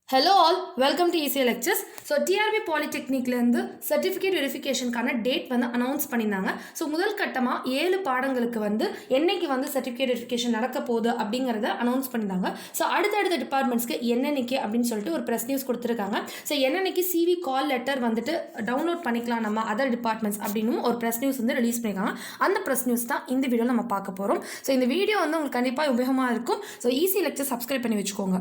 Hello all, welcome to ECA Lectures. So TRB Polytechnic certificate verification date announce பண்ணினாங்க. So முதல் கட்டமா 7 பாடங்களுக்கு என்னைக்கு certificate verification நடக்க போகுது அப்படிங்கறத announce பண்ணினாங்க. So அடுத்த டிபார்ட்மெண்ட்ஸ்க்கு என்னன்னைக்கு அப்படினு சொல்லிட்டு ஒரு press news கொடுத்திருக்காங்க. So என்னன்னைக்கு CV call letter download பண்ணிக்கலாம் நம்ம other departments அப்படினு ஒரு press news ரிலீஸ் பண்ணிருக்காங்க. அந்த press news தான் இந்த வீடியோல நம்ம பார்க்க போறோம். So இந்த வீடியோ உங்களுக்கு கண்டிப்பா உபயோகமா இருக்கும். So ECA Lectures subscribe பண்ணி வெச்சுக்கோங்க.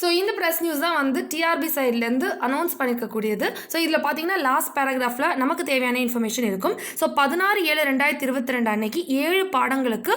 ஸோ இந்த ப்ரெஸ் நியூஸ் தான் டிஆர்பி சைட்லேருந்து அனௌன்ஸ் பண்ணியிருக்கக்கூடியது. ஸோ இதில் பார்த்தீங்கன்னா லாஸ்ட் பேராகிராஃபில் நமக்கு தேவையான இன்ஃபர்மேஷன் இருக்கும். ஸோ 16/7/2022 அன்னைக்கு 7 பாடங்களுக்கு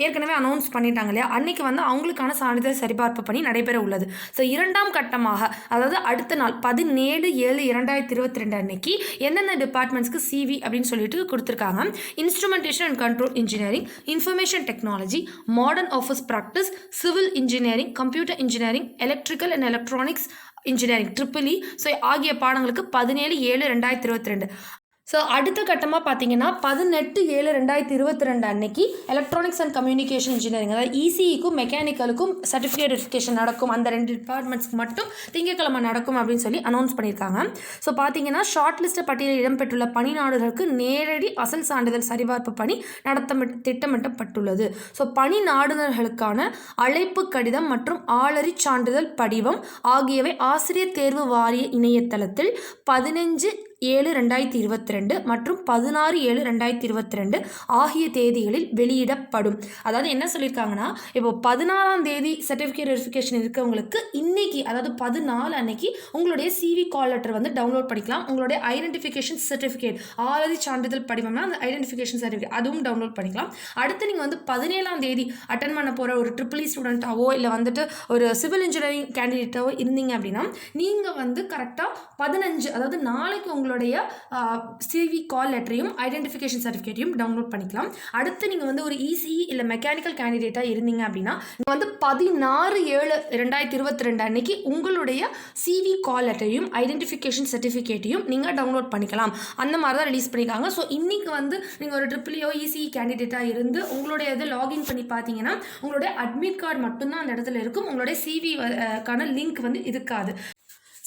ஏற்கனவே அனௌன்ஸ் பண்ணிட்டாங்க இல்லையா, அன்னைக்கு அவங்களுக்கான சான்றிதழ் சரிபார்ப்பு பணி நடைபெற உள்ளது. ஸோ இரண்டாம் கட்டமாக, அதாவது அடுத்த நாள் 17/7/2022 அன்னைக்கு எந்தெந்த டிபார்ட்மெண்ட்ஸ்க்கு சிவி அப்படின்னு சொல்லிட்டு கொடுத்துருக்காங்க. Instrumentation and control engineering, information technology, modern office practice, civil engineering, computer engineering, electrical and electronics engineering triple so ஆகிய பாடங்களுக்கு 17/7/2022. ஸோ அடுத்த கட்டமாக பார்த்தீங்கன்னா 18/7/2022 அன்னைக்கு எலக்ட்ரானிக்ஸ் அண்ட் கம்யூனிகேஷன் இன்ஜினியரிங், அதாவது இசிஇக்கும் மெக்கானிக்கலுக்கும் சர்டிஃபிகேட் வெரிஃபிகேஷன் நடக்கும். அந்த 2 டிபார்ட்மெண்ட்ஸ்க்கு மட்டும் திங்கட்கிழமை நடக்கும் அப்படின்னு சொல்லி அனௌன்ஸ் பண்ணியிருக்காங்க. ஸோ பார்த்தீங்கன்னா ஷார்ட் லிஸ்ட் பட்டியலில் இடம்பெற்றுள்ள பணி நாடுகளுக்கு நேரடி அசல் சான்றிதழ் சரிபார்ப்பு பணி திட்டமிட்டப்பட்டுள்ளது. ஸோ பணி நாடுகளுக்கான அழைப்பு கடிதம் மற்றும் ஆளறி சான்றிதழ் படிவம் ஆகியவை ஆசிரியர் தேர்வு வாரிய இணையதளத்தில் 15/7/2022 மற்றும் 16/7/2022 ஆகிய தேதிகளில் வெளியிடப்படும். அதாவது என்ன சொல்லியிருக்காங்கன்னா, இப்போ 16ஆம் தேதி சர்டிஃபிகேட் வெரிஃபிகேஷன் இருக்கவங்களுக்கு இன்னைக்கு, அதாவது 14 அன்னைக்கு உங்களுடைய சிவி கால் லெட்டர் டவுன்லோட் பண்ணிக்கலாம். உங்களுடைய ஐடென்டிஃபிகேஷன் சர்டிஃபிகேட், ஆளறி சான்றிதழ் படிவம்னா அந்த ஐடென்டிஃபிகேஷன் சர்டிஃபிகேட் அதுவும் டவுன்லோட் பண்ணிக்கலாம். அடுத்து நீங்கள் 17ஆம் தேதி அட்டன் பண்ண போகிற ஒரு ட்ரிபிள் ஸ்டூடெண்ட்டாவோ இல்லை ஒரு சிவில் இன்ஜினியரிங் கேண்டிடேட்டாவோ இருந்தீங்க அப்படின்னா நீங்கள் கரெக்டாக 15, அதாவது நாளைக்கு உங்களுடைய சிவி கால் லெட்டரையும் ஐடென்டிஃபிகேஷன் சர்டிஃபிகேட்டையும் டவுன்லோட் பண்ணிக்கலாம். அடுத்து நீங்கள் ஒரு இசிஇ இல்லை மெக்கானிக்கல் கேண்டிடேட்டாக இருந்தீங்க அப்படின்னா நீங்கள் 16/7/2022 அன்னைக்கு உங்களுடைய சிவி கால் லெட்டரையும் ஐடென்டிஃபிகேஷன் சர்டிஃபிகேட்டையும் நீங்கள் டவுன்லோட் பண்ணிக்கலாம். அந்த மாதிரி தான் ரிலீஸ் பண்ணியிருக்காங்க. ஸோ இன்னைக்கு நீங்கள் ஒரு ட்ரிபிள்ஓ இசிஇ கேண்டிடேட்டாக இருந்து உங்களுடைய இதை லாகின் பண்ணி பார்த்தீங்கன்னா உங்களுடைய அட்மிட் கார்டு மட்டும்தான் அந்த இடத்துல இருக்கும். உங்களுடைய சிவிக்கான லிங்க் இருக்காது.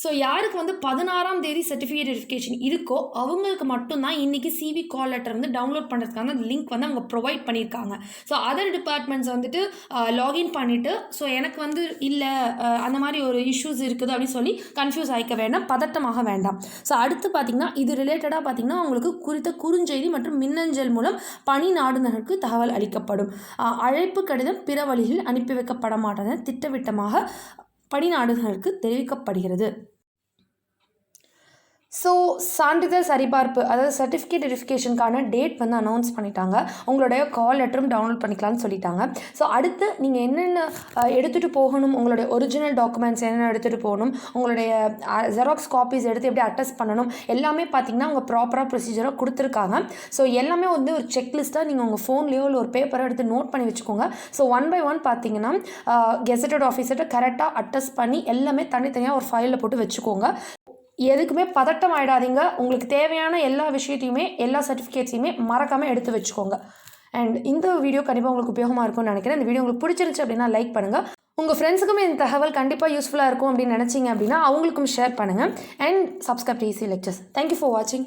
ஸோ யாருக்கு 16ஆம் தேதி சர்டிஃபிகேட் வெரிஃபிகேஷன் இருக்கோ அவங்களுக்கு மட்டும்தான் இன்றைக்கி சிவி கால் லெட்டர் டவுன்லோட் பண்ணுறதுக்கான அந்த லிங்க் அவங்க ப்ரொவைட் பண்ணியிருக்காங்க. ஸோ அதர் டிபார்ட்மெண்ட்ஸ் லாகின் பண்ணிவிட்டு ஸோ எனக்கு இல்லை அந்த மாதிரி ஒரு இஷ்யூஸ் இருக்குது அப்படின்னு சொல்லி கன்ஃபியூஸ் ஆகிக்க வேண்டாம், பதட்டமாக வேண்டாம். ஸோ அடுத்து பார்த்திங்கன்னா இது ரிலேட்டடாக பார்த்திங்கன்னா உங்களுக்கு குறித்த குறுஞ்செய்தி மற்றும் மின்னஞ்சல் மூலம் பணி நாடுனருக்கு தகவல் அளிக்கப்படும். அழைப்பு கடிதம் பிற வழிகளில் அனுப்பி வைக்கப்பட மாட்டேன் திட்டவட்டமாக பணி நாடுனருக்கு தெரிவிக்கப்படுகிறது. ஸோ சான்றிதழ் சரிபார்ப்பு, அதாவது சர்டிஃபிகேட் வெரிஃபிகேஷனுக்கான டேட் அனௌன்ஸ் பண்ணிட்டாங்க. உங்களுடைய கால் லெட்டரும் டவுன்லோட் பண்ணிக்கலாம்னு சொல்லிட்டாங்க. ஸோ அடுத்து நீங்கள் என்னென்ன எடுத்துகிட்டு போகணும், உங்களுடைய ஒரிஜினல் டாக்குமெண்ட்ஸ் என்னென்ன எடுத்துகிட்டு போகணும், உங்களுடைய ஜெராக்ஸ் காப்பீஸ் எடுத்து எப்படி அட்டஸ்ட் பண்ணணும், எல்லாமே பார்த்தீங்கன்னா உங்கள் ப்ராப்பராக ப்ரொசீஜராக கொடுத்துருக்காங்க. ஸோ எல்லாமே ஒரு செக்லிஸ்ட்டாக நீங்கள் உங்கள் ஃபோன்லேயோ இல்லை ஒரு பேப்பரை எடுத்து நோட் பண்ணி வச்சுக்கோங்க. ஸோ 1 by 1 பார்த்தீங்கன்னா கெசட்டட் ஆஃபீஸர்கிட்ட கரெக்டாக அட்டஸ்ட் பண்ணி எல்லாமே தனித்தனியாக ஒரு ஃபைலில் போட்டு வச்சுக்கோங்க. எதுக்குமே பதட்டம் ஆகிடாதீங்க. உங்களுக்கு தேவையான எல்லா விஷயத்தையுமே, எல்லா சர்டிஃபிகேட்ஸையுமே மறக்காமல் எடுத்து வச்சுக்கோங்க. அண்ட் இந்த வீடியோ கண்டிப்பாக உங்களுக்கு உபயோகமாக இருக்கும்னு நினைக்கிறேன். இந்த வீடியோ உங்களுக்கு பிடிச்சிருந்துச்சு அப்படின்னா லைக் பண்ணுங்கள். உங்கள் ஃப்ரெண்ட்ஸுக்குமே இந்த தகவல் கண்டிப்பாக யூஸ்ஃபுல்லாக இருக்கும் அப்படின்னு நினச்சிங்க அப்படின்னா அவங்களுக்கும் ஷேர் பண்ணுங்கள். And subscribe to ECA Lectures. Thank you for வாட்சிங்.